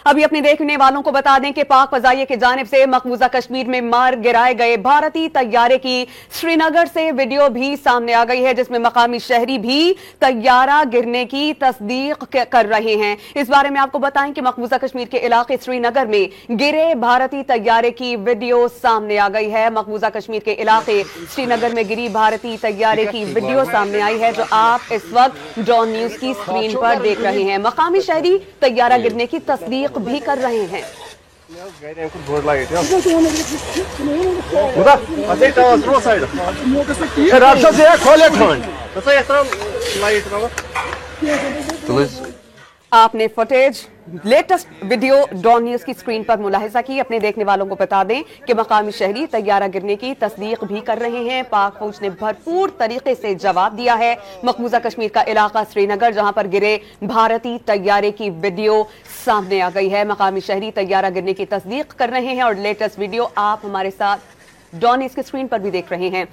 अभी अपने देखने वालों को बता दें कि पाक फजाइये की जानिब से मकबूजा कश्मीर में मार गिराए गए भारतीय तैयारे की श्रीनगर से वीडियो भी सामने आ गई है, जिसमें मकामी शहरी भी तैयारा गिरने की तस्दीक कर रहे हैं। इस बारे में आपको बताएं कि मकबूजा कश्मीर के इलाके श्रीनगर में गिरे भारतीय तैयारे की वीडियो सामने आ गई है। मकबूजा कश्मीर के इलाके श्रीनगर में गिरी भारतीय तैयारे की वीडियो सामने आई है, जो आप इस वक्त डॉन न्यूज की स्क्रीन पर देख रहे हैं। मकामी शहरी तैयारा गिरने की तस्दीक भी कर रहे हैं। आपने footage latest video Dawn news की स्क्रीन पर मुलाहिजा की। अपने देखने वालों को बता दें कि मकामी शहरी तैयारा गिरने की तस्दीक भी कर रहे हैं। पाक फौज ने भरपूर तरीके से जवाब दिया है। मकबूजा कश्मीर का इलाका श्रीनगर, जहां पर गिरे भारतीय तैयारे की वीडियो सामने आ गई है। मकामी शहरी तैयारा गिरने की तस्दीक कर रहे हैं और लेटेस्ट वीडियो आप हमारे साथ डॉन न्यूज की स्क्रीन पर भी देख रहे हैं।